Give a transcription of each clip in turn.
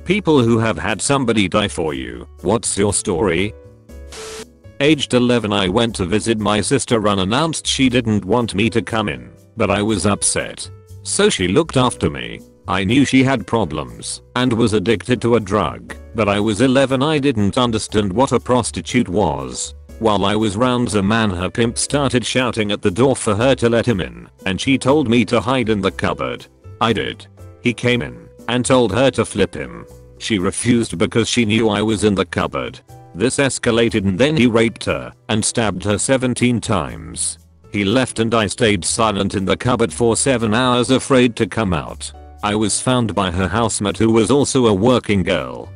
People who have had somebody die for you, what's your story? Aged 11, I went to visit my sister. Unannounced, she didn't want me to come in, but I was upset. So she looked after me. I knew she had problems and was addicted to a drug, but I was 11, I didn't understand what a prostitute was. While I was rounds, a man, her pimp, started shouting at the door for her to let him in, and she told me to hide in the cupboard. I did. He came in and told her to flip him. She refused because she knew I was in the cupboard. This escalated and then he raped her and stabbed her 17 times. He left and I stayed silent in the cupboard for 7 hours, afraid to come out. I was found by her housemate, who was also a working girl.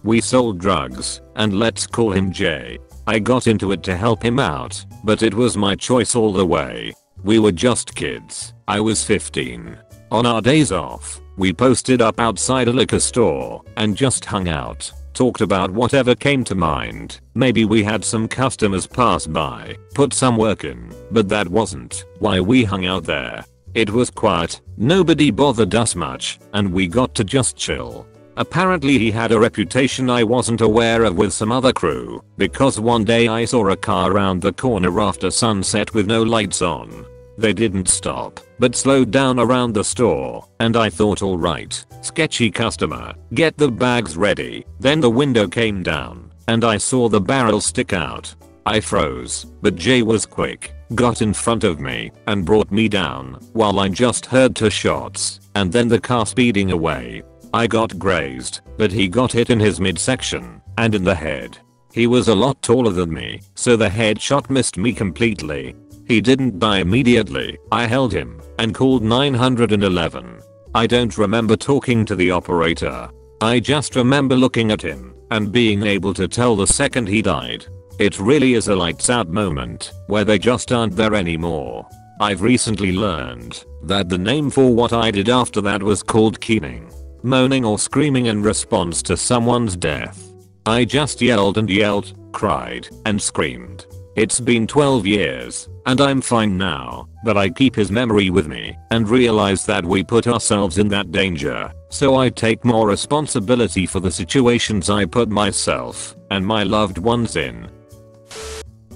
We sold drugs, and let's call him Jay. I got into it to help him out, but it was my choice all the way. We were just kids. I was 15. On our days off, we posted up outside a liquor store and just hung out. Talked about whatever came to mind. Maybe we had some customers pass by, put some work in, but that wasn't why we hung out there. It was quiet, nobody bothered us much, and we got to just chill. Apparently he had a reputation I wasn't aware of with some other crew, because one day I saw a car around the corner after sunset with no lights on. They didn't stop, but slowed down around the store, and I thought, alright, sketchy customer, get the bags ready. Then the window came down, and I saw the barrel stick out. I froze, but Jay was quick, got in front of me, and brought me down, while I just heard 2 shots, and then the car speeding away. I got grazed, but he got hit in his midsection, and in the head. He was a lot taller than me, so the headshot missed me completely. He didn't die immediately. I held him and called 911. I don't remember talking to the operator. I just remember looking at him and being able to tell the second he died. It really is a lights out moment where they just aren't there anymore. I've recently learned that the name for what I did after that was called keening. Moaning or screaming in response to someone's death. I just yelled and yelled, cried, and screamed. It's been 12 years, and I'm fine now, but I keep his memory with me and realize that we put ourselves in that danger, so I take more responsibility for the situations I put myself and my loved ones in.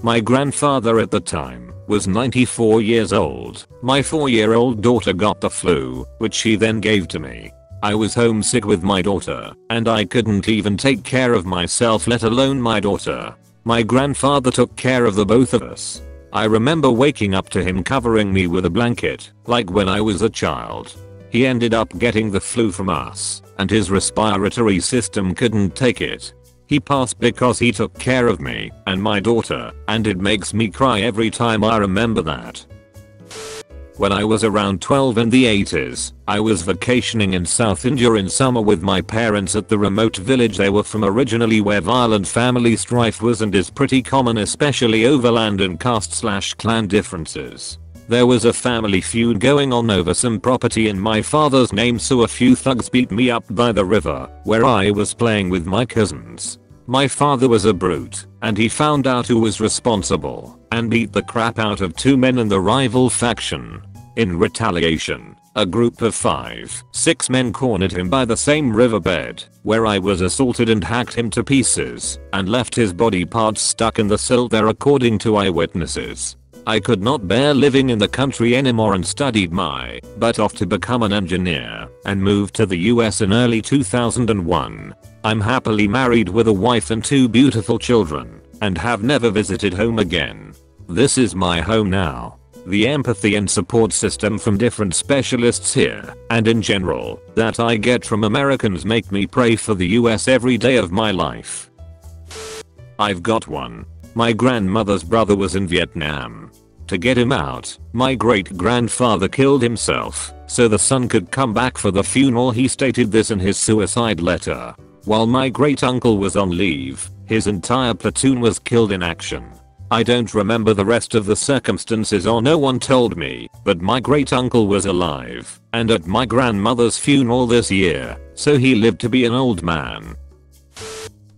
My grandfather at the time was 94 years old. My 4-year-old daughter got the flu, which she then gave to me. I was homesick with my daughter, and I couldn't even take care of myself, let alone my daughter. My grandfather took care of the both of us. I remember waking up to him covering me with a blanket, like when I was a child. He ended up getting the flu from us, and his respiratory system couldn't take it. He passed because he took care of me and my daughter, and it makes me cry every time I remember that. When I was around 12 in the 80s, I was vacationing in South India in summer with my parents at the remote village they were from originally, where violent family strife was and is pretty common, especially over land and caste/clan differences. There was a family feud going on over some property in my father's name, so a few thugs beat me up by the river where I was playing with my cousins. My father was a brute, and he found out who was responsible and beat the crap out of 2 men in the rival faction. In retaliation, a group of 5-6 men cornered him by the same riverbed where I was assaulted and hacked him to pieces and left his body parts stuck in the silt there, according to eyewitnesses. I could not bear living in the country anymore and studied my butt off to become an engineer and moved to the US in early 2001. I'm happily married with a wife and 2 beautiful children and have never visited home again. This is my home now. The empathy and support system from different specialists here, and in general, that I get from Americans make me pray for the US every day of my life. I've got one. My grandmother's brother was in Vietnam. To get him out, my great-grandfather killed himself so the son could come back for the funeral. He stated this in his suicide letter. While my great-uncle was on leave, his entire platoon was killed in action. I don't remember the rest of the circumstances, or no one told me, but my great-uncle was alive and at my grandmother's funeral this year, so he lived to be an old man.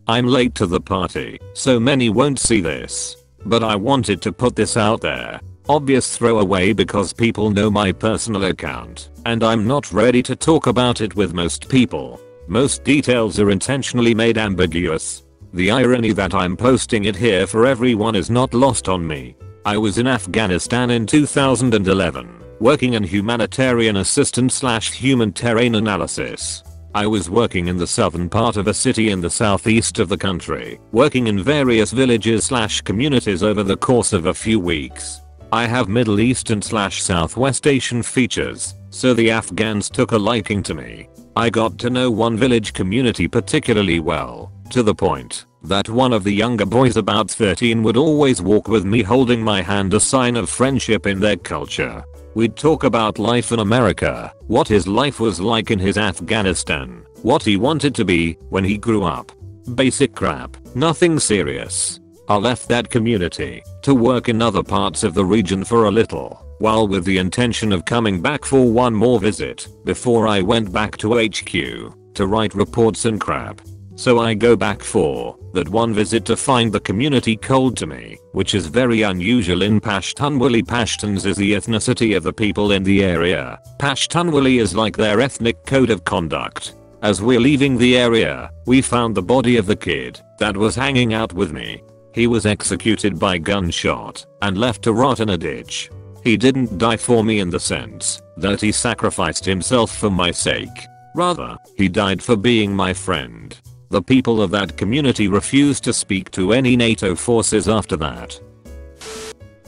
I'm late to the party, so many won't see this, but I wanted to put this out there. Obvious throwaway because people know my personal account, and I'm not ready to talk about it with most people. Most details are intentionally made ambiguous. The irony that I'm posting it here for everyone is not lost on me. I was in Afghanistan in 2011, working in humanitarian assistance / human terrain analysis. I was working in the southern part of a city in the southeast of the country, working in various villages / communities over the course of a few weeks. I have Middle Eastern / Southwest Asian features, so the Afghans took a liking to me. I got to know one village community particularly well, to the point that one of the younger boys about 13 would always walk with me holding my hand, a sign of friendship in their culture. We'd talk about life in America, what his life was like in his Afghanistan, what he wanted to be when he grew up. Basic crap, nothing serious. I left that community to work in other parts of the region for a little while with the intention of coming back for one more visit before I went back to HQ to write reports and crap. So I go back for that one visit to find the community cold to me, which is very unusual in Pashtunwali. Pashtuns is the ethnicity of the people in the area. Pashtunwali is like their ethnic code of conduct. As we're leaving the area, we found the body of the kid that was hanging out with me. He was executed by gunshot and left to rot in a ditch. He didn't die for me in the sense that he sacrificed himself for my sake. Rather, he died for being my friend. The people of that community refused to speak to any NATO forces after that.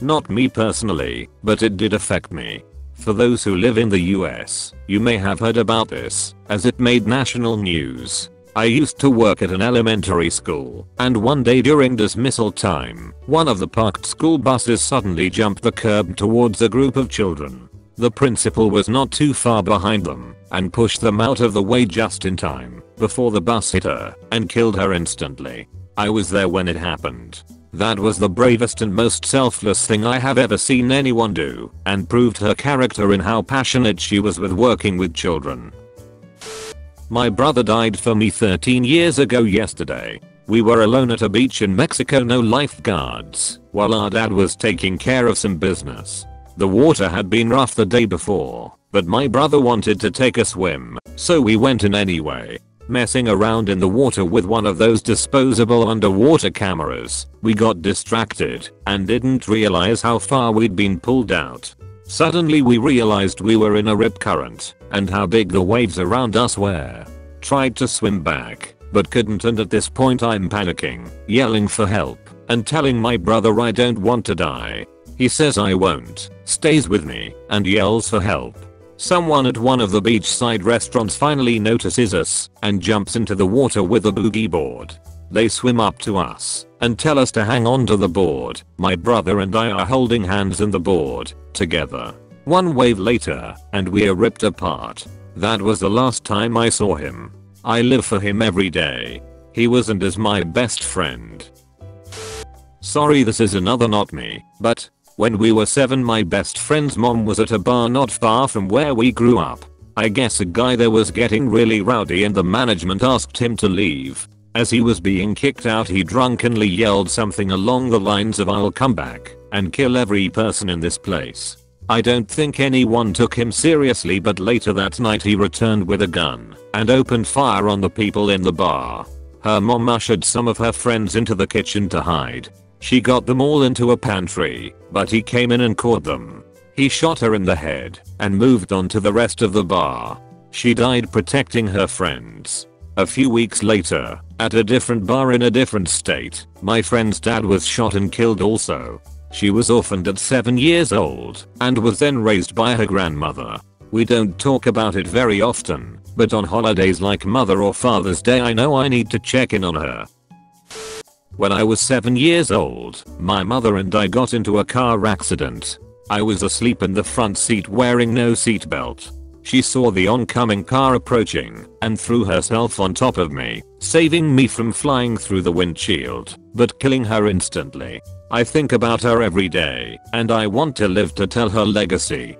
Not me personally, but it did affect me. For those who live in the US, you may have heard about this, as it made national news. I used to work at an elementary school, and one day during dismissal time, one of the parked school buses suddenly jumped the curb towards a group of children. The principal was not too far behind them, and pushed them out of the way just in time, before the bus hit her, and killed her instantly. I was there when it happened. That was the bravest and most selfless thing I have ever seen anyone do, and proved her character in how passionate she was with working with children. My brother died for me 13 years ago yesterday. We were alone at a beach in Mexico, no lifeguards, while our dad was taking care of some business. The water had been rough the day before, but my brother wanted to take a swim, so we went in anyway. Messing around in the water with one of those disposable underwater cameras, we got distracted and didn't realize how far we'd been pulled out. Suddenly we realized we were in a rip current and how big the waves around us were. Tried to swim back, but couldn't, and at this point I'm panicking, yelling for help, and telling my brother I don't want to die. He says I won't, stays with me, and yells for help. Someone at one of the beachside restaurants finally notices us and jumps into the water with a boogie board. They swim up to us and tell us to hang on to the board. My brother and I are holding hands in the board together. One wave later, and we are ripped apart. That was the last time I saw him. I live for him every day. He was and is my best friend. Sorry, this is another not me, but when we were 7, my best friend's mom was at a bar not far from where we grew up. I guess a guy there was getting really rowdy and the management asked him to leave. As he was being kicked out, he drunkenly yelled something along the lines of "I'll come back and kill every person in this place." I don't think anyone took him seriously, but later that night he returned with a gun and opened fire on the people in the bar. Her mom ushered some of her friends into the kitchen to hide. She got them all into a pantry, but he came in and caught them. He shot her in the head and moved on to the rest of the bar. She died protecting her friends. A few weeks later, at a different bar in a different state, my friend's dad was shot and killed also. She was orphaned at 7 years old and was then raised by her grandmother. We don't talk about it very often, but on holidays like Mother or Father's Day I know I need to check in on her. When I was 7 years old, my mother and I got into a car accident. I was asleep in the front seat wearing no seatbelt. She saw the oncoming car approaching and threw herself on top of me, saving me from flying through the windshield, but killing her instantly. I think about her every day, and I want to live to tell her legacy.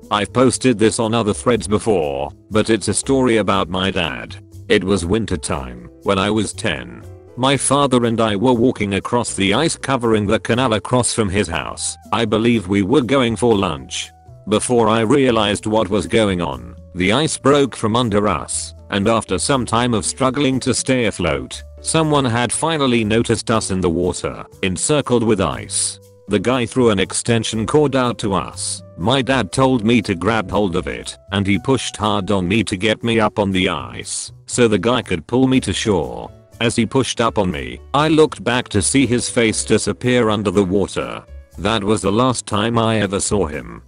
I've posted this on other threads before, but it's a story about my dad. It was winter time when I was 10. My father and I were walking across the ice covering the canal across from his house. I believe we were going for lunch. Before I realized what was going on, The ice broke from under us, and after some time of struggling to stay afloat, someone had finally noticed us in the water, encircled with ice. The guy threw an extension cord out to us. My dad told me to grab hold of it, and he pushed hard on me to get me up on the ice, so the guy could pull me to shore. As he pushed up on me, I looked back to see his face disappear under the water. That was the last time I ever saw him.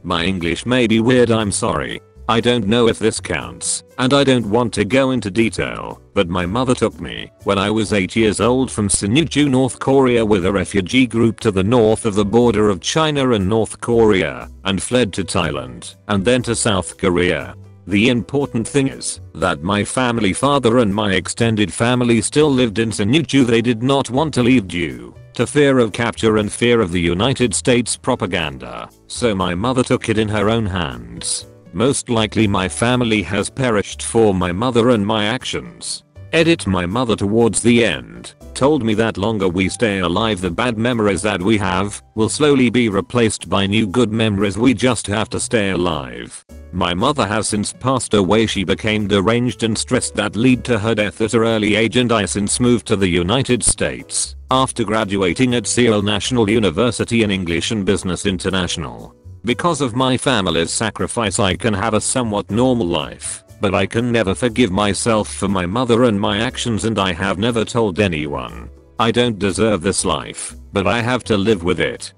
My English may be weird, I'm sorry. I don't know if this counts, and I don't want to go into detail, but my mother took me when I was 8 years old from Sinuiju, North Korea with a refugee group to the north of the border of China and North Korea, and fled to Thailand, and then to South Korea. The important thing is that my family father and my extended family still lived in Sinuiju. They did not want to leave due to fear of capture and fear of the United States propaganda, so my mother took it in her own hands. Most likely my family has perished for my mother and my actions. Edit. My mother towards the end told me that longer we stay alive, the bad memories that we have will slowly be replaced by new good memories. We just have to stay alive. My mother has since passed away. She became deranged and stressed that led to her death at an early age, and I since moved to the United States after graduating at Seoul National University in English and Business International. Because of my family's sacrifice I can have a somewhat normal life, but I can never forgive myself for my mother and my actions, and I have never told anyone. I don't deserve this life, but I have to live with it.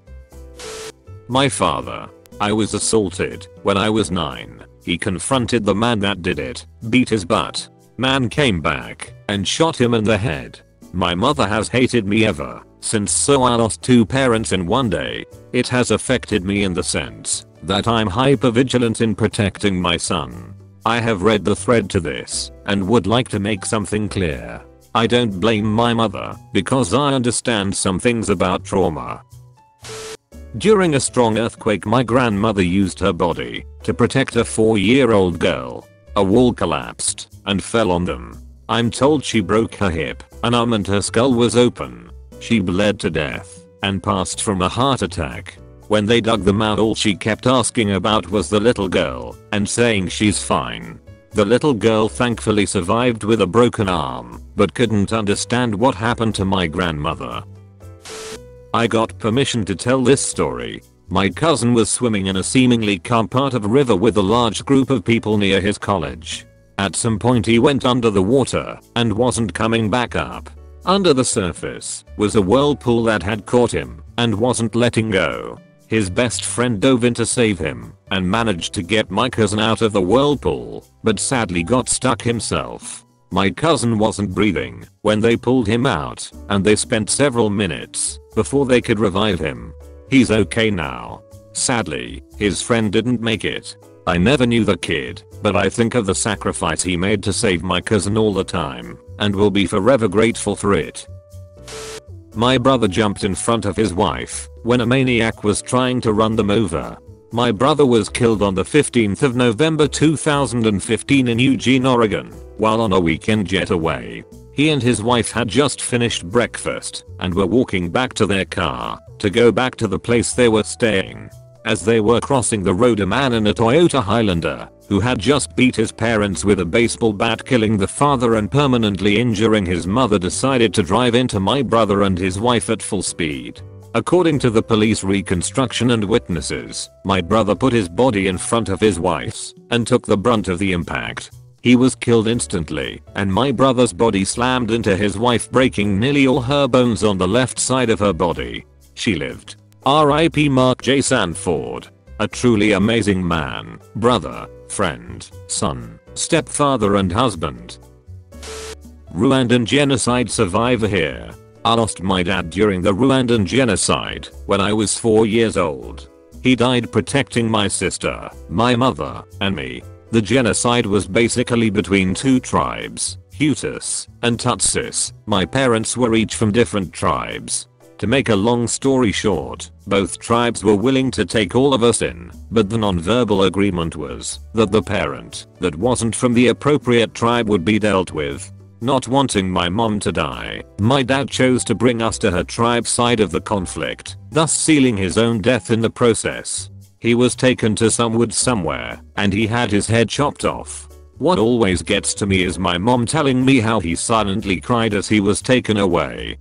My father. I was assaulted when I was 9. He confronted the man that did it, beat his butt. Man came back and shot him in the head. My mother has hated me ever since, so I lost 2 parents in one day. It has affected me in the sense that I'm hyper vigilant in protecting my son. I have read the thread to this and would like to make something clear. I don't blame my mother because I understand some things about trauma. During a strong earthquake, my grandmother used her body to protect a 4-year-old girl. A wall collapsed and fell on them. I'm told she broke her hip, an arm, and her skull was open. She bled to death and passed from a heart attack. When they dug them out, all she kept asking about was the little girl and saying she's fine. The little girl thankfully survived with a broken arm, but couldn't understand what happened to my grandmother. I got permission to tell this story. My cousin was swimming in a seemingly calm part of a river with a large group of people near his college. At some point he went under the water and wasn't coming back up. Under the surface was a whirlpool that had caught him and wasn't letting go. His best friend dove in to save him and managed to get my cousin out of the whirlpool, but sadly got stuck himself. My cousin wasn't breathing when they pulled him out, and they spent several minutes before they could revive him. He's okay now. Sadly, his friend didn't make it. I never knew the kid, but I think of the sacrifice he made to save my cousin all the time, and will be forever grateful for it. My brother jumped in front of his wife when a maniac was trying to run them over. My brother was killed on the 15th of November 2015 in Eugene, Oregon, while on a weekend getaway. He and his wife had just finished breakfast and were walking back to their car to go back to the place they were staying. As they were crossing the road, a man in a Toyota Highlander, who had just beat his parents with a baseball bat, killing the father and permanently injuring his mother, decided to drive into my brother and his wife at full speed. According to the police reconstruction and witnesses, my brother put his body in front of his wife's and took the brunt of the impact. He was killed instantly, and my brother's body slammed into his wife, breaking nearly all her bones on the left side of her body. She lived. R.I.P. Mark J. Sanford. A truly amazing man, brother, friend, son, stepfather and husband. Rwandan genocide survivor here. I lost my dad during the Rwandan genocide when I was 4 years old. He died protecting my sister, my mother, and me. The genocide was basically between 2 tribes, Hutus and Tutsis. My parents were each from different tribes. To make a long story short, both tribes were willing to take all of us in, but the non-verbal agreement was that the parent that wasn't from the appropriate tribe would be dealt with. Not wanting my mom to die, my dad chose to bring us to her tribe's side of the conflict, thus sealing his own death in the process. He was taken to some woods somewhere and he had his head chopped off. What always gets to me is my mom telling me how he silently cried as he was taken away.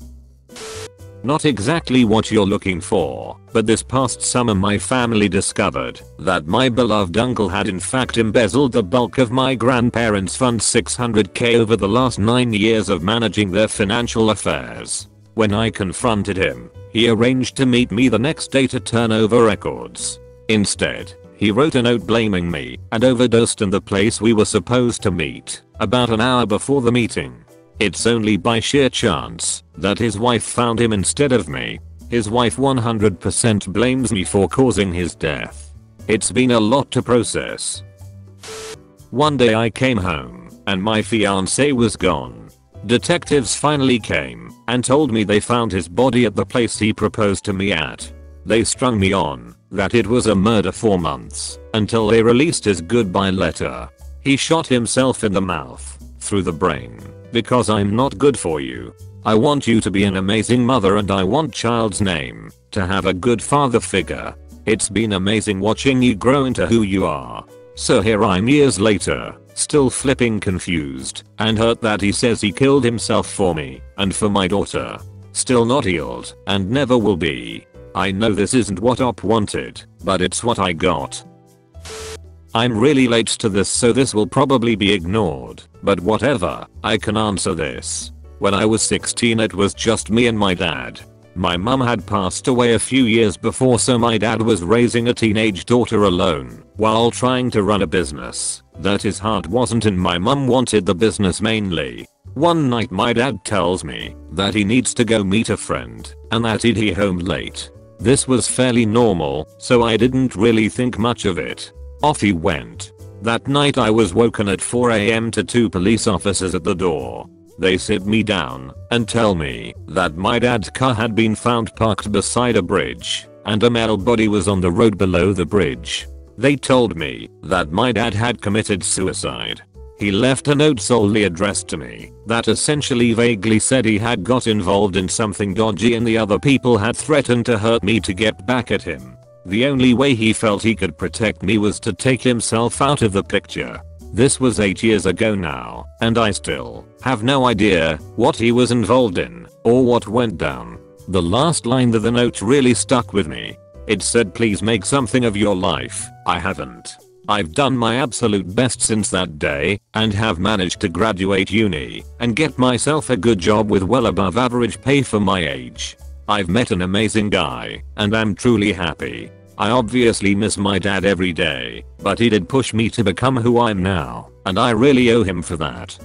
Not exactly what you're looking for, but this past summer my family discovered that my beloved uncle had in fact embezzled the bulk of my grandparents' funds, $600k, over the last 9 years of managing their financial affairs. When I confronted him, he arranged to meet me the next day to turn over records. Instead, he wrote a note blaming me and overdosed in the place we were supposed to meet about an hour before the meeting. It's only by sheer chance that his wife found him instead of me. His wife 100% blames me for causing his death. It's been a lot to process. One day I came home and my fiance was gone. Detectives finally came and told me they found his body at the place he proposed to me at. They strung me on that it was a murder for months until they released his goodbye letter. He shot himself in the mouth, through the brain. Because I'm not good for you. I want you to be an amazing mother and I want child's name to have a good father figure. It's been amazing watching you grow into who you are. So here I'm years later, still flipping confused and hurt that he says he killed himself for me and for my daughter. Still not healed and never will be. I know this isn't what Op wanted, but it's what I got. I'm really late to this, so this will probably be ignored, but whatever, I can answer this. When I was 16 it was just me and my dad. My mum had passed away a few years before, so my dad was raising a teenage daughter alone while trying to run a business that his heart wasn't in. My mum wanted the business mainly. One night my dad tells me that he needs to go meet a friend and that he'd be home late. This was fairly normal, so I didn't really think much of it. Off he went. That night I was woken at 4 AM to 2 police officers at the door. They sit me down and tell me that my dad's car had been found parked beside a bridge and a male body was on the road below the bridge. They told me that my dad had committed suicide. He left a note solely addressed to me that essentially vaguely said he had got involved in something dodgy and the other people had threatened to hurt me to get back at him. The only way he felt he could protect me was to take himself out of the picture. This was 8 years ago now, and I still have no idea what he was involved in or what went down. The last line of the note really stuck with me. It said, "Please make something of your life." I haven't. I've done my absolute best since that day and have managed to graduate uni and get myself a good job with well above average pay for my age. I've met an amazing guy and I'm truly happy. I obviously miss my dad every day, but he did push me to become who I'm now, and I really owe him for that.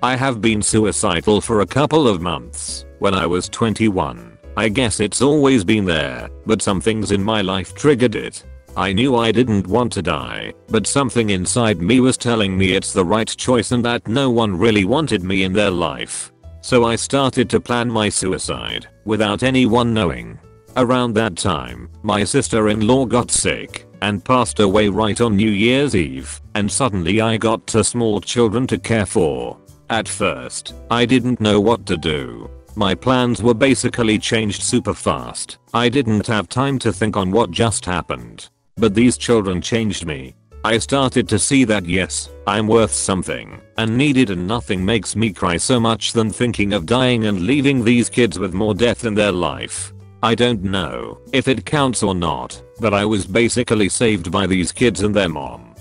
I have been suicidal for a couple of months. When I was 21, I guess it's always been there, but some things in my life triggered it. I knew I didn't want to die, but something inside me was telling me it's the right choice and that no one really wanted me in their life. So I started to plan my suicide, without anyone knowing. Around that time, my sister-in-law got sick and passed away right on New Year's Eve, and suddenly I got 2 small children to care for. At first, I didn't know what to do. My plans were basically changed super fast. I didn't have time to think on what just happened. But these children changed me. I started to see that yes, I'm worth something and needed, and nothing makes me cry so much than thinking of dying and leaving these kids with more death in their life. I don't know if it counts or not, but I was basically saved by these kids and their mom.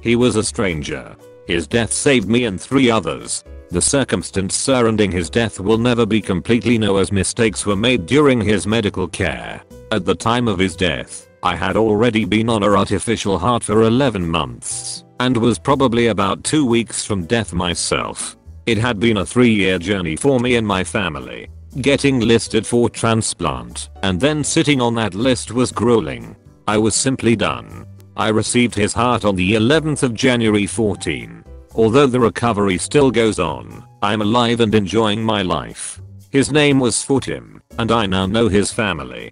He was a stranger. His death saved me and 3 others. The circumstance surrounding his death will never be completely known, as mistakes were made during his medical care. At the time of his death, I had already been on an artificial heart for 11 months and was probably about 2 weeks from death myself. It had been a 3-year journey for me and my family. Getting listed for transplant and then sitting on that list was grueling. I was simply done. I received his heart on the 11th of January 14. Although the recovery still goes on, I'm alive and enjoying my life. His name was Fatim, and I now know his family.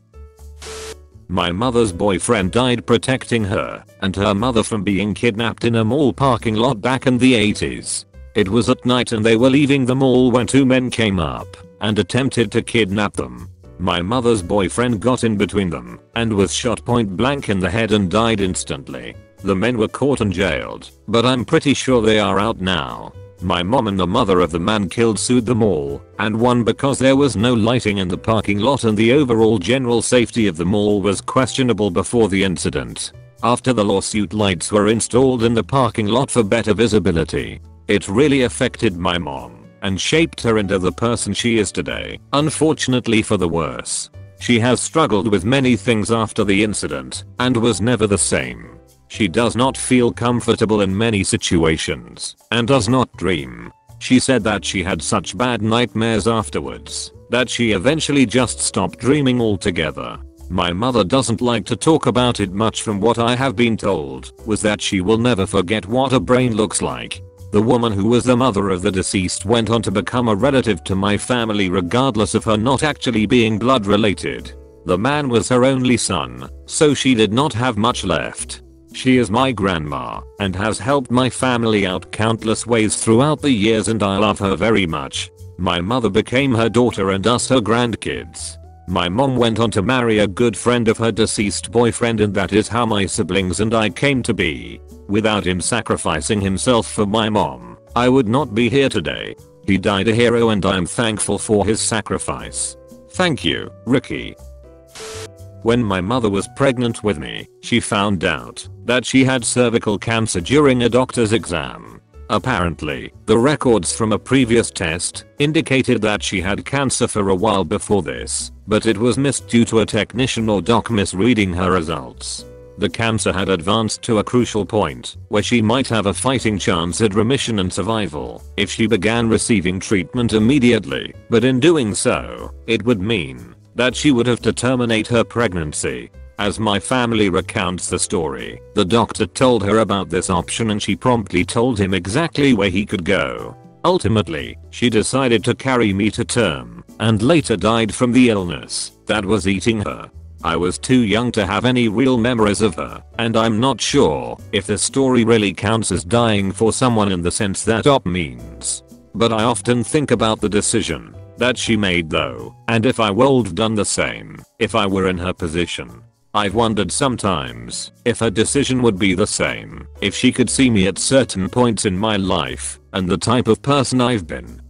My mother's boyfriend died protecting her and her mother from being kidnapped in a mall parking lot back in the 80s. It was at night and they were leaving the mall when 2 men came up and attempted to kidnap them. My mother's boyfriend got in between them and was shot point blank in the head and died instantly. The men were caught and jailed, but I'm pretty sure they are out now. My mom and the mother of the man killed sued them all and won because there was no lighting in the parking lot and the overall general safety of the mall was questionable before the incident. After the lawsuit, lights were installed in the parking lot for better visibility. It really affected my mom and shaped her into the person she is today, unfortunately for the worse. She has struggled with many things after the incident and was never the same. She does not feel comfortable in many situations and does not dream. She said that she had such bad nightmares afterwards that she eventually just stopped dreaming altogether. My mother doesn't like to talk about it much. From what I have been told was that she will never forget what a brain looks like. The woman who was the mother of the deceased went on to become a relative to my family regardless of her not actually being blood related. The man was her only son, so she did not have much left. She is my grandma and has helped my family out countless ways throughout the years and I love her very much. My mother became her daughter and us her grandkids. My mom went on to marry a good friend of her deceased boyfriend and that is how my siblings and I came to be. Without him sacrificing himself for my mom, I would not be here today. He died a hero and I am thankful for his sacrifice. Thank you, Ricky. When my mother was pregnant with me, she found out that she had cervical cancer during a doctor's exam. Apparently, the records from a previous test indicated that she had cancer for a while before this, but it was missed due to a technician or doc misreading her results. The cancer had advanced to a crucial point where she might have a fighting chance at remission and survival if she began receiving treatment immediately, but in doing so, it would mean that she would have to terminate her pregnancy. As my family recounts the story, the doctor told her about this option and she promptly told him exactly where he could go. Ultimately, she decided to carry me to term and later died from the illness that was eating her. I was too young to have any real memories of her, and I'm not sure if the story really counts as dying for someone in the sense that op means. But I often think about the decision that she made though, and if I would have done the same if I were in her position. I've wondered sometimes if her decision would be the same if she could see me at certain points in my life and the type of person I've been.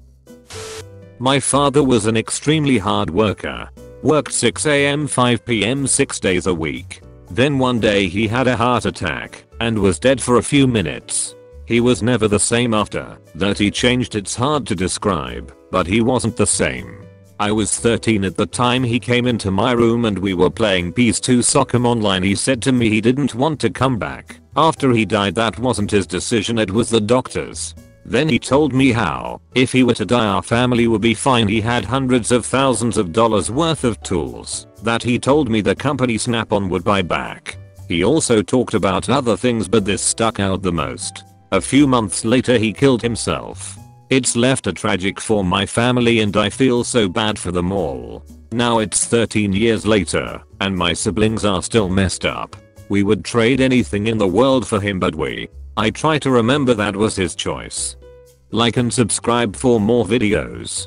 My father was an extremely hard worker. Worked 6 AM 5 PM 6 days a week. Then one day he had a heart attack and was dead for a few minutes. He was never the same after that. He changed, it's hard to describe, but he wasn't the same. I was 13 at the time he came into my room and we were playing PS2 Soccer Online. He said to me he didn't want to come back after he died. That wasn't his decision, it was the doctor's. Then he told me how, if he were to die, our family would be fine. He had hundreds of thousands of dollars worth of tools that he told me the company Snap-on would buy back. He also talked about other things, but this stuck out the most. A few months later he killed himself. It's left a tragic for my family and I feel so bad for them all. Now it's 13 years later and my siblings are still messed up. We would trade anything in the world for him, but I try to remember that was his choice. Like and subscribe for more videos.